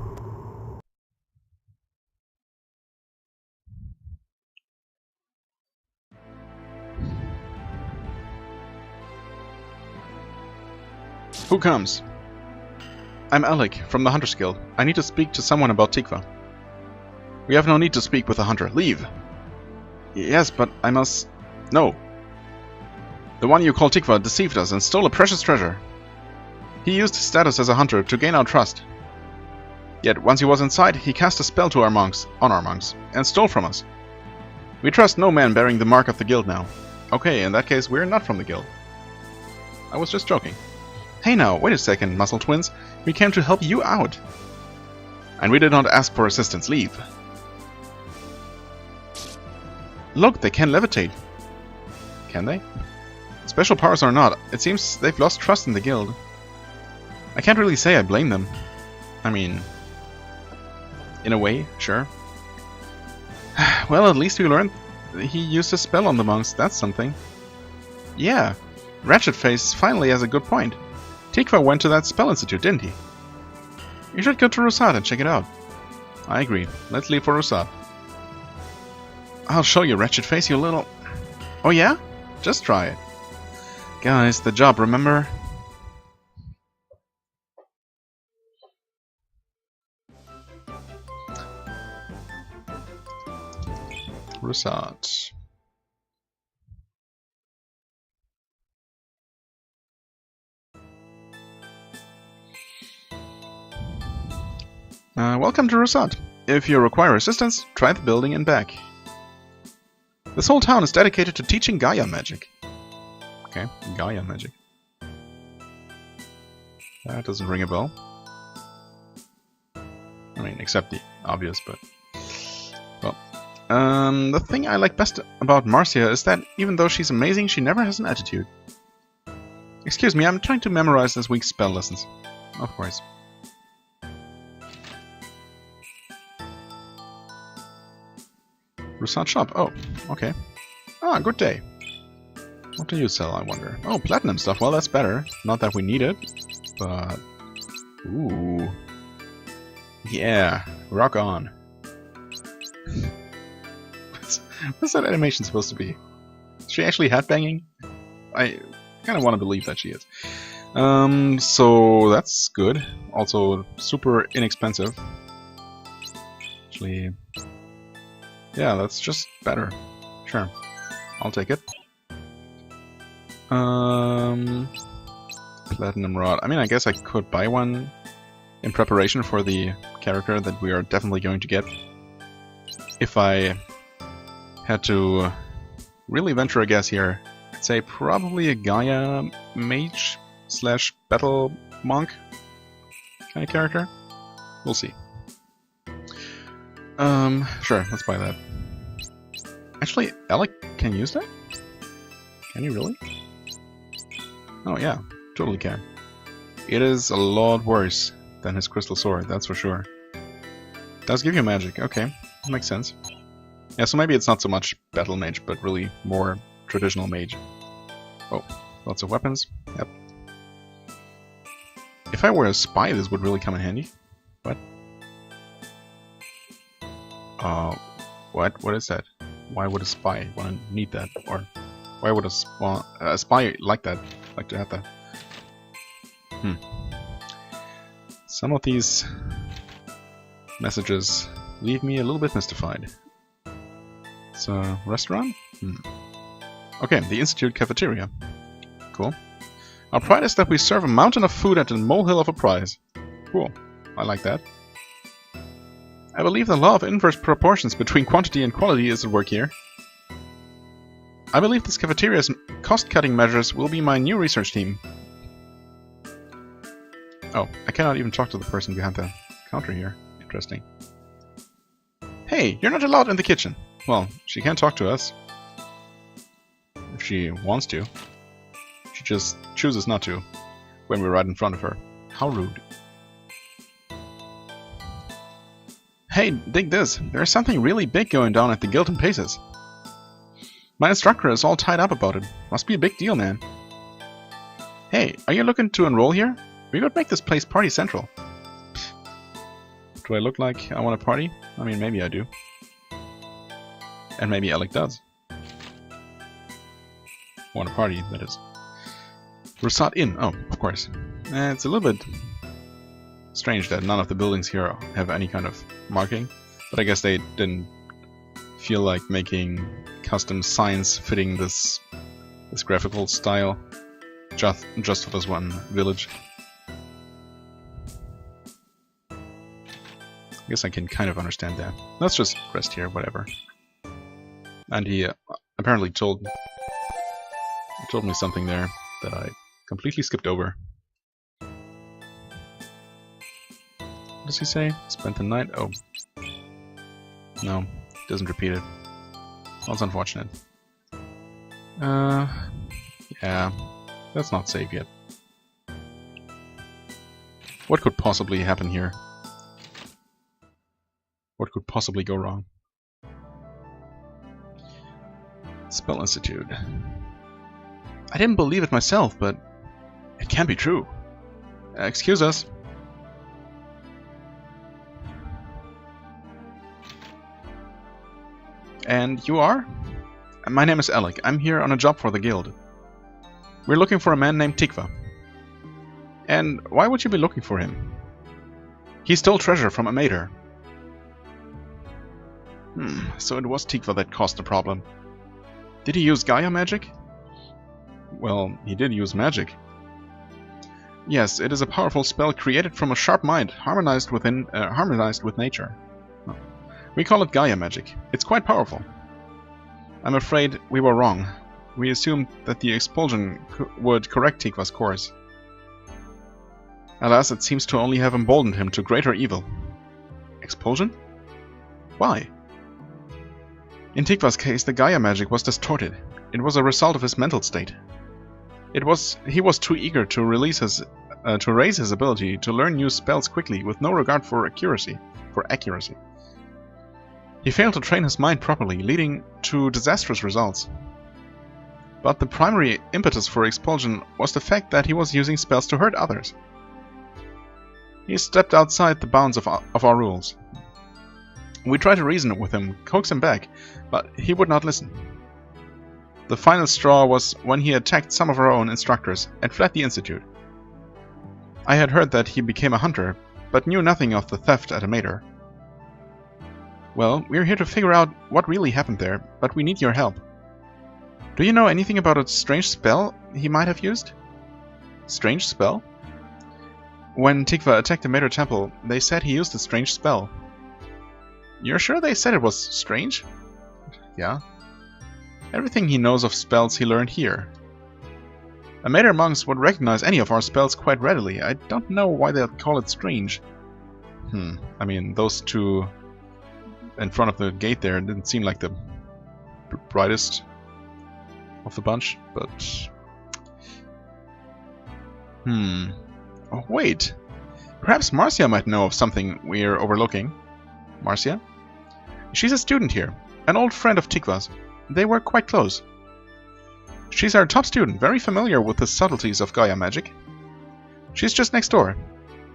Who comes? I'm Alec, from the Hunter's Guild. I need to speak to someone about Tikva. We have no need to speak with the hunter. Leave! Yes, but I must... No. The one you call Tikva deceived us and stole a precious treasure. He used his status as a hunter to gain our trust. Yet, once he was inside, he cast a spell on our monks, and stole from us. We trust no man bearing the mark of the guild now. Okay, in that case, we're not from the guild. I was just joking. Hey now, wait a second, Muscle Twins. We came to help you out. And we did not ask for assistance. Leave. Look, they can levitate. Can they? Special powers or not, it seems they've lost trust in the guild. I can't really say I blame them. I mean, in a way, sure. Well, at least we learned he used a spell on the monks. That's something. Yeah, Ratchetface finally has a good point. Tikva went to that spell institute, didn't he? You should go to Rusad and check it out. I agree. Let's leave for Rusad. I'll show you, Ratchetface, you little... Oh yeah? Just try it. Guys, the job, remember? Rusad. Welcome to Rosat. If you require assistance, try the building and back. This whole town is dedicated to teaching Gaia magic. Okay, Gaia magic. That doesn't ring a bell. I mean, except the obvious, but... Well. The thing I like best about Marcia is that even though she's amazing, she never has an attitude. Excuse me, I'm trying to memorize this week's spell lessons. Of course. Rusat shop. Oh, okay. Ah, good day. What do you sell, I wonder? Oh, platinum stuff. Well, that's better. Not that we need it, but... Ooh. Yeah, rock on. What's that animation supposed to be? Is she actually headbanging? I kind of want to believe that she is. So that's good. Also super inexpensive. Actually, yeah, that's just better. Sure, I'll take it. Platinum rod. I mean, I guess I could buy one in preparation for the character that we are definitely going to get. If I had to really venture a guess here, I'd say probably a Gaia mage / battle monk kind of character. We'll see. Sure, let's buy that. Actually, Alec can use that? Can he really? Oh yeah, totally can. It is a lot worse than his crystal sword, that's for sure. Does give you magic, okay, that makes sense. Yeah, so maybe it's not so much battle mage, but really more traditional mage. Oh, lots of weapons. Yep. If I were a spy, this would really come in handy. What? What is that? Why would a spy want to need that? Or why would a spy like that? Like to have that? Some of these messages leave me a little bit mystified. It's a restaurant? Okay, the Institute cafeteria. Cool. Our pride is that we serve a mountain of food at a molehill of a prize. Cool. I like that. I believe the law of inverse proportions between quantity and quality is at work here. I believe this cafeteria's cost-cutting measures will be my new research team. Oh, I cannot even talk to the person behind the counter here. Interesting. Hey, you're not allowed in the kitchen. Well, she can't talk to us. If she wants to. She just chooses not to when we're right in front of her. How rude. Hey, dig this. There's something really big going down at the Guild and Paces. My instructor is all tied up about it. Must be a big deal, man. Hey, are you looking to enroll here? We could make this place party central. Do I look like I want to party? I mean, maybe I do. And maybe Alec does. Want a party, that is. Rosat Inn. Oh, of course. It's a little bit strange that none of the buildings here have any kind of marking, but I guess they didn't feel like making custom signs fitting this graphical style just for this one village. I guess I can kind of understand that. Let's just rest here, whatever. And he apparently told me something there that I completely skipped over. What does he say? Spent the night? Oh. No, doesn't repeat it. That's unfortunate. Yeah, that's not safe yet. What could possibly happen here? What could possibly go wrong? Spell Institute. I didn't believe it myself, but it can't be true. Excuse us. And you are? My name is Alec. I'm here on a job for the guild. We're looking for a man named Tikva. And why would you be looking for him? He stole treasure from a mater. So it was Tikva that caused the problem. Did he use Gaia magic? Well, he did use magic. Yes, it is a powerful spell created from a sharp mind, harmonized with nature. Oh. We call it Gaia magic. It's quite powerful. I'm afraid we were wrong. We assumed that the expulsion would correct Tikva's course. Alas, it seems to only have emboldened him to greater evil. Expulsion? Why? In Tikva's case, the Gaia magic was distorted. It was a result of his mental state. He was too eager to raise his ability to learn new spells quickly, with no regard for accuracy. He failed to train his mind properly, leading to disastrous results. But the primary impetus for expulsion was the fact that he was using spells to hurt others. He stepped outside the bounds of our rules. We tried to reason with him, coax him back, but he would not listen. The final straw was when he attacked some of our own instructors and fled the institute. I had heard that he became a hunter, but knew nothing of the theft at Amator. Well, we're here to figure out what really happened there, but we need your help. Do you know anything about a strange spell he might have used? Strange spell? When Tikva attacked the Amator Temple, they said he used a strange spell. You're sure they said it was strange? Yeah. Everything he knows of spells he learned here. Amator monks would recognize any of our spells quite readily. I don't know why they'd call it strange. I mean, those two in front of the gate there didn't seem like the brightest of the bunch, but... Oh, wait. Perhaps Marcia might know of something we're overlooking. Marcia? She's a student here, an old friend of Tikva's. They were quite close. She's our top student, very familiar with the subtleties of Gaia magic. She's just next door.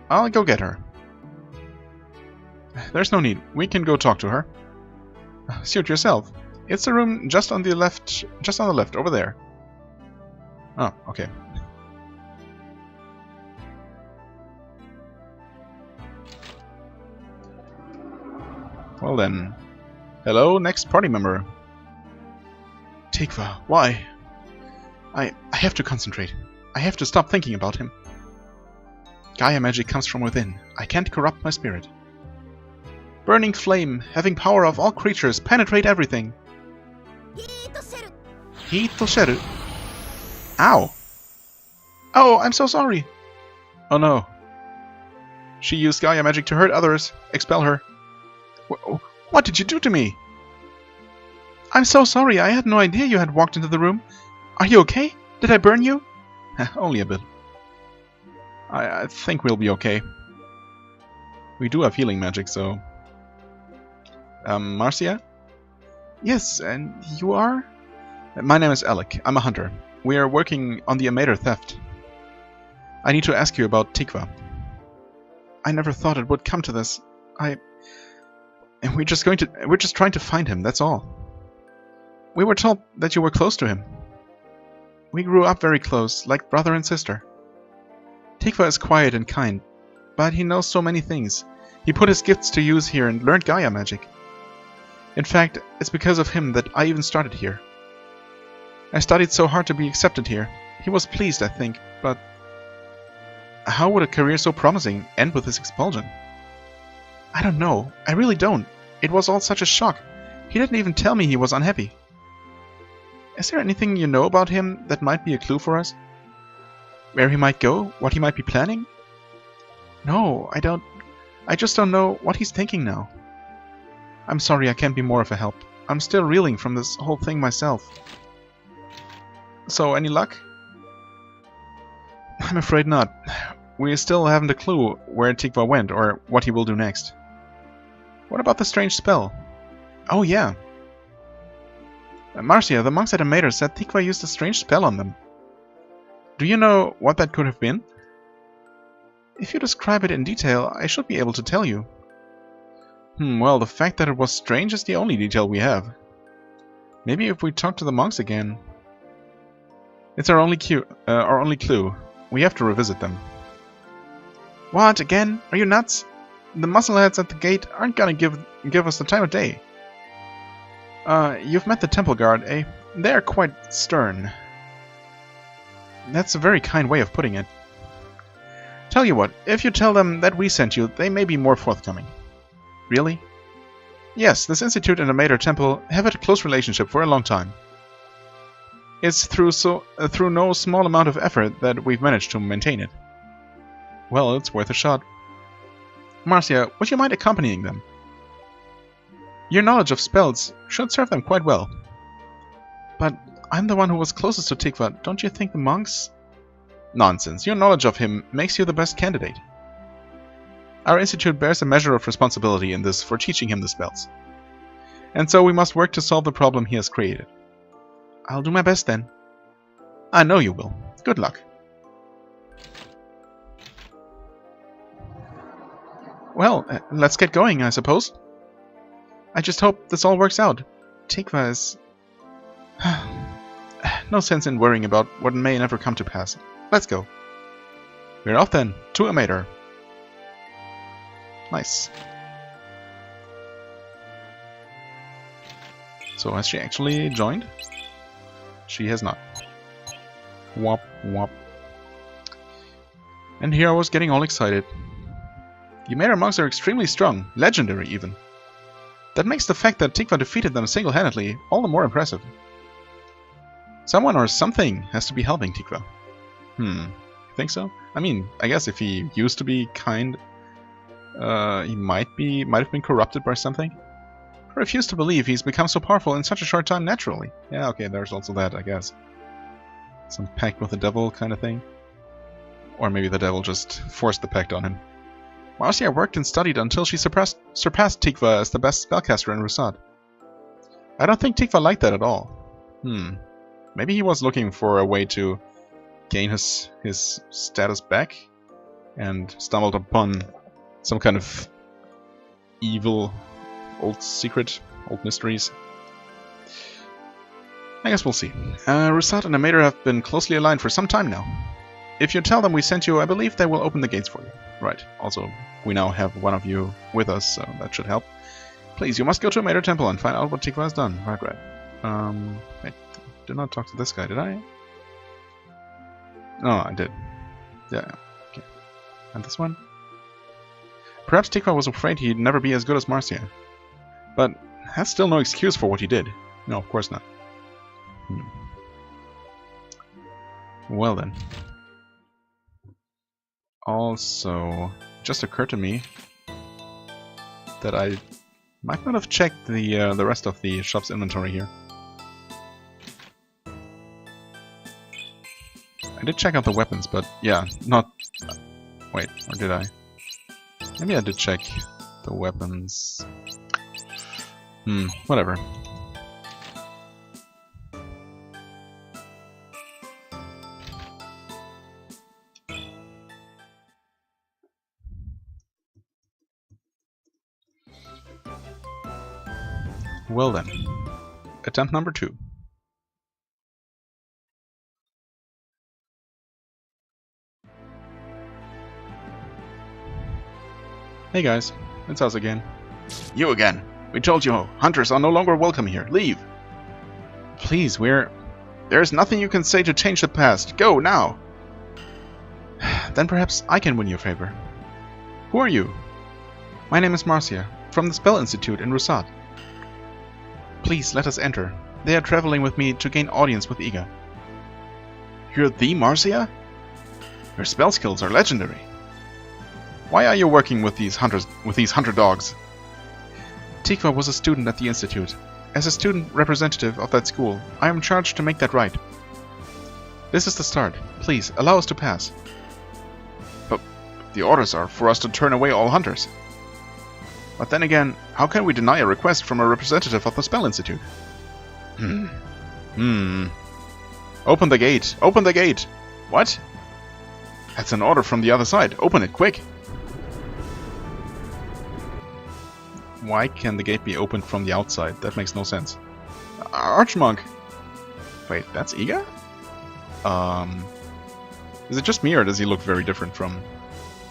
I'll go get her. There's no need. We can go talk to her. Suit yourself. It's a room just on the left, over there. Oh, okay. Well then. Hello, next party member. Tikva, why? I have to concentrate. I have to stop thinking about him. Gaia magic comes from within. I can't corrupt my spirit. Burning flame, having power of all creatures, penetrate everything. Hitosheru. Ow! Oh, I'm so sorry. Oh no. She used Gaia magic to hurt others. Expel her. What did you do to me? I'm so sorry. I had no idea you had walked into the room. Are you okay? Did I burn you? Only a bit. I think we'll be okay. We do have healing magic, so... Marcia? Yes, and you are? My name is Alec. I'm a hunter. We are working on the Amator theft. I need to ask you about Tikva. I never thought it would come to this. We're just trying to find him, that's all. We were told that you were close to him. We grew up very close, like brother and sister. Tikva is quiet and kind, but he knows so many things. He put his gifts to use here and learned Gaia magic. In fact, it's because of him that I even started here. I studied so hard to be accepted here. He was pleased, I think, but... How would a career so promising end with his expulsion? I don't know. I really don't. It was all such a shock. He didn't even tell me he was unhappy. Is there anything you know about him that might be a clue for us? Where he might go? What he might be planning? No, I don't. I just don't know what he's thinking now. I'm sorry I can't be more of a help. I'm still reeling from this whole thing myself. So, any luck? I'm afraid not. We still haven't a clue where Tikva went or what he will do next. What about the strange spell? Oh yeah. Marcia, the monks at Amator said Tikva used a strange spell on them. Do you know what that could have been? If you describe it in detail, I should be able to tell you. Well, the fact that it was strange is the only detail we have. Maybe if we talk to the monks again. It's our only clue. We have to revisit them. What, again? Are you nuts? The muscleheads at the gate aren't gonna give us the time of day. You've met the temple guard, eh? They're quite stern. That's a very kind way of putting it. Tell you what, if you tell them that we sent you, they may be more forthcoming. Really? Yes, this institute and the Mater Temple have had a close relationship for a long time. It's through no small amount of effort that we've managed to maintain it. Well, it's worth a shot. Marcia, would you mind accompanying them? Your knowledge of spells should serve them quite well. But I'm the one who was closest to Tikva. Don't you think the monks... Nonsense. Your knowledge of him makes you the best candidate. Our institute bears a measure of responsibility in this for teaching him the spells. And so we must work to solve the problem he has created. I'll do my best then. I know you will. Good luck. Well, let's get going, I suppose. I just hope this all works out. Tikva is... no sense in worrying about what may never come to pass. Let's go. We're off then, to a Mater. Nice. So has she actually joined? She has not. Wop wop. And here I was getting all excited. The Mater monks are extremely strong, legendary even. That makes the fact that Tikva defeated them single-handedly all the more impressive. Someone or something has to be helping Tikva. You think so? I mean, I guess if he used to be kind, he might have been corrupted by something. I refuse to believe he's become so powerful in such a short time naturally. Yeah, okay, there's also that, I guess. Some pact with the devil kind of thing. Or maybe the devil just forced the pact on him. Marcia worked and studied until she surpassed Tikva as the best spellcaster in Rusad. I don't think Tikva liked that at all. Maybe he was looking for a way to gain his status back and stumbled upon some kind of evil old secret, old mysteries. I guess we'll see. Rusad and the Mater have been closely aligned for some time now. If you tell them we sent you, I believe they will open the gates for you. Right. Also, we now have one of you with us, so that should help. Please, you must go to a Mater Temple and find out what Tikva has done. Right. I did not talk to this guy, did I? No, I did. Yeah, okay. And this one? Perhaps Tikva was afraid he'd never be as good as Marcia. But that's still no excuse for what he did. No, of course not. Well then. Also, it just occurred to me that I might not have checked the rest of the shop's inventory here. I did check out the weapons, but yeah, not... Wait, or did I? Maybe I did check the weapons. Whatever. Well then, attempt number 2. Hey guys, it's us again. You again. We told you, hunters are no longer welcome here. Leave. Please, there's nothing you can say to change the past. Go, now. Then perhaps I can win your favor. Who are you? My name is Marcia, from the Spell Institute in Rusad. Please, let us enter. They are traveling with me to gain audience with Iga. You're the Marcia? Your spell skills are legendary. Why are you working with these hunter dogs? Tikva was a student at the Institute. As a student representative of that school, I am charged to make that right. This is the start. Please, allow us to pass. But the orders are for us to turn away all hunters. But then again, how can we deny a request from a representative of the Spell Institute? Open the gate! Open the gate! What? That's an order from the other side. Open it, quick! Why can the gate be opened from the outside? That makes no sense. Archmonk! Wait, that's Iga? Is it just me, or does he look very different from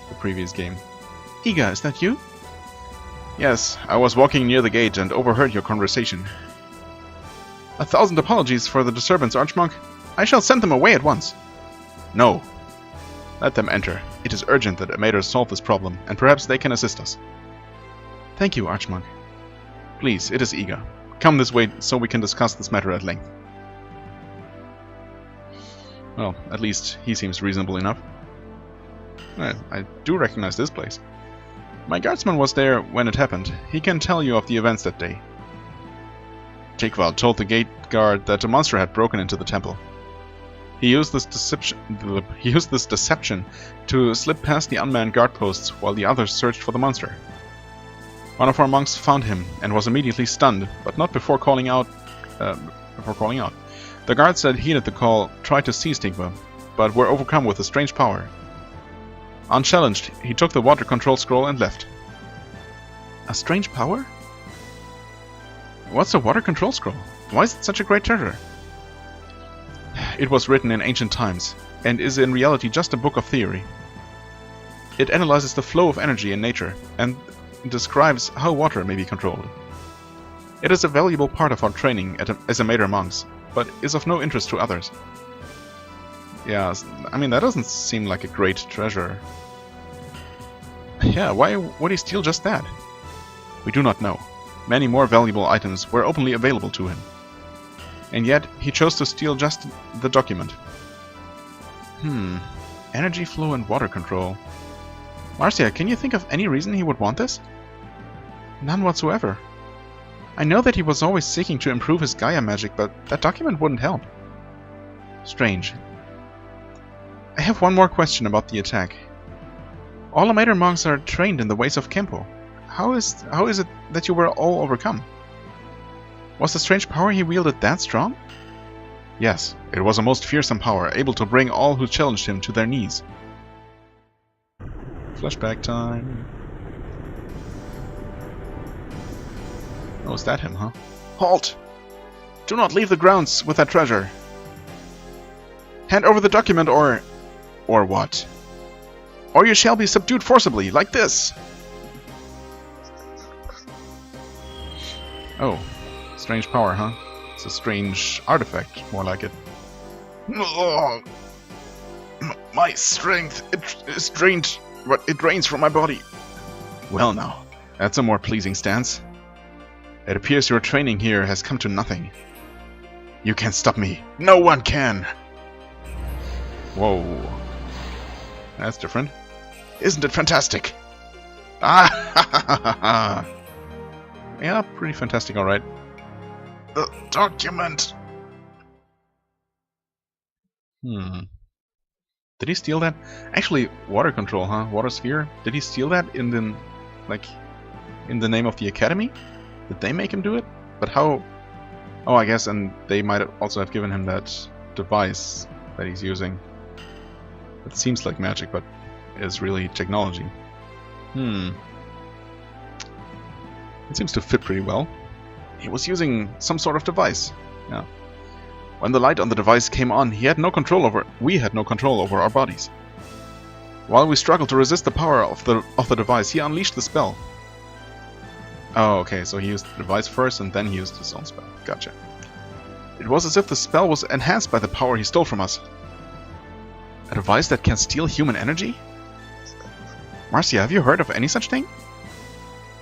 the previous game? Iga, is that you? Yes, I was walking near the gate and overheard your conversation. 1,000 apologies for the disturbance, Archmonk. I shall send them away at once. No. Let them enter. It is urgent that Amator solve this problem, and perhaps they can assist us. Thank you, Archmonk. Please, it is Iga. Come this way so we can discuss this matter at length. Well, at least he seems reasonable enough. I do recognize this place. My guardsman was there when it happened. He can tell you of the events that day. Tikval told the gate guard that a monster had broken into the temple. He used this deception to slip past the unmanned guard posts while the others searched for the monster. One of our monks found him and was immediately stunned, but not before calling out. The guards that heeded the call tried to seize Tikva, but were overcome with a strange power. Unchallenged, he took the water control scroll and left. A strange power? What's a water control scroll? Why is it such a great treasure? It was written in ancient times, and is in reality just a book of theory. It analyzes the flow of energy in nature, and describes how water may be controlled. It is a valuable part of our training as Amator monks, but is of no interest to others. Yeah, I mean, that doesn't seem like a great treasure. Yeah, why would he steal just that? We do not know. Many more valuable items were openly available to him. And yet, he chose to steal just the document. Energy flow and water control. Marcia, can you think of any reason he would want this? None whatsoever. I know that he was always seeking to improve his Gaia magic, but that document wouldn't help. Strange. I have one more question about the attack. All Amator monks are trained in the ways of Kempo. How is it that you were all overcome? Was the strange power he wielded that strong? Yes, it was a most fearsome power, able to bring all who challenged him to their knees. Flashback time. Oh, is that him, huh? Halt! Do not leave the grounds with that treasure. Hand over the document or what? Or you shall be subdued forcibly, like this! Oh, strange power, huh? It's a strange artifact, more like it. Oh, my strength, it is drained, but it drains from my body. Well now, that's a more pleasing stance. It appears your training here has come to nothing. You can't stop me. No one can! Whoa. That's different. Isn't it fantastic? Ah ha ha ha ha! Yeah, pretty fantastic, alright. The document! Did he steal that? Actually, water control, huh? Water sphere? Did he steal that in the name of the Academy? Did they make him do it? But how? Oh, I guess, and they might also have given him that device that he's using. It seems like magic, but is really technology. It seems to fit pretty well. He was using some sort of device. Yeah. When the light on the device came on, we had no control over our bodies. While we struggled to resist the power of the device, he unleashed the spell. Oh, okay, so he used the device first and then he used his own spell. Gotcha. It was as if the spell was enhanced by the power he stole from us. A device that can steal human energy? Marcia, have you heard of any such thing?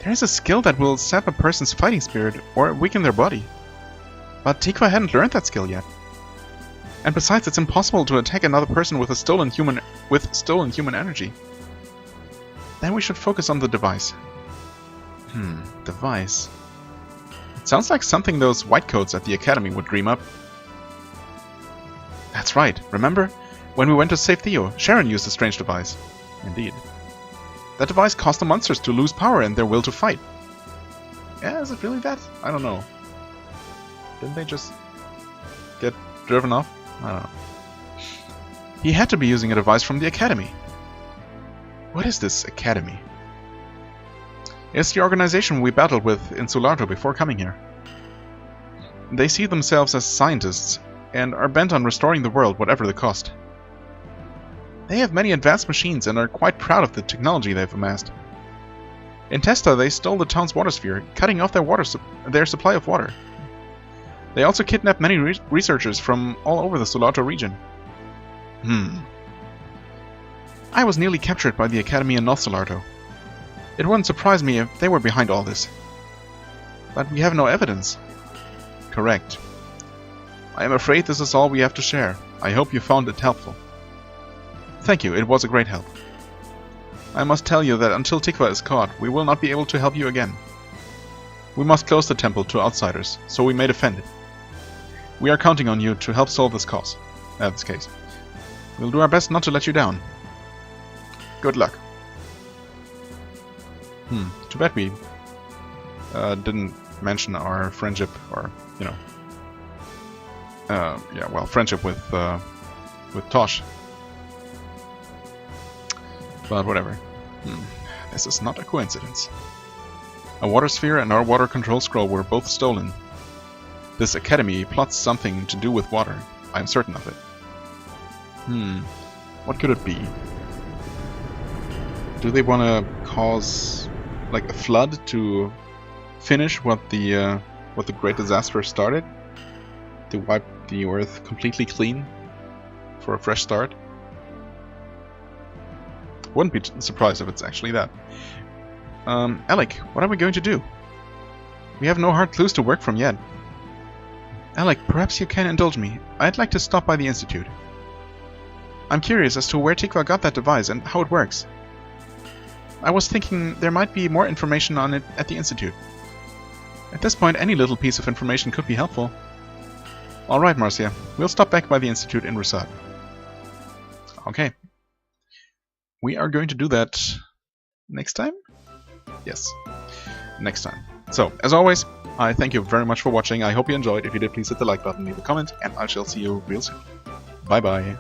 There is a skill that will sap a person's fighting spirit or weaken their body. But Tikva hadn't learned that skill yet. And besides, it's impossible to attack another person with stolen human energy. Then we should focus on the device. Device. It sounds like something those whitecoats at the Academy would dream up. That's right, remember? When we went to save Theo, Sharon used a strange device. Indeed. That device caused the monsters to lose power and their will to fight. Yeah, is it really that? I don't know. Didn't they just get driven off? I don't know. He had to be using a device from the Academy. What is this Academy? It's the organization we battled with in Sulato before coming here. They see themselves as scientists and are bent on restoring the world whatever the cost. They have many advanced machines and are quite proud of the technology they've amassed. In Testa, they stole the town's water sphere, cutting off their supply of water. They also kidnapped many researchers from all over the Sulato region. I was nearly captured by the Academy in Nostolardo. It wouldn't surprise me if they were behind all this. But we have no evidence. Correct. I am afraid this is all we have to share. I hope you found it helpful. Thank you, it was a great help. I must tell you that until Tikva is caught, we will not be able to help you again. We must close the temple to outsiders, so we may defend it. We are counting on you to help solve this case. We'll do our best not to let you down. Good luck. Too bad we didn't mention our friendship, or, you know, yeah, well, friendship with Tosh. But whatever. This is not a coincidence. A water sphere and our water control scroll were both stolen. This academy plots something to do with water. I am certain of it. What could it be? Do they want to cause, like, a flood to finish what the Great Disaster started? To wipe the Earth completely clean for a fresh start? Wouldn't be surprised if it's actually that. Alec, what are we going to do? We have no hard clues to work from yet. Alec, perhaps you can indulge me. I'd like to stop by the Institute. I'm curious as to where Tikva got that device and how it works. I was thinking there might be more information on it at the Institute. At this point, any little piece of information could be helpful. Alright, Marcia. We'll stop back by the Institute in Rusad. Okay. We are going to do that next time? Yes. Next time. So, as always, I thank you very much for watching. I hope you enjoyed. If you did, please hit the like button, leave a comment, and I shall see you real soon. Bye bye.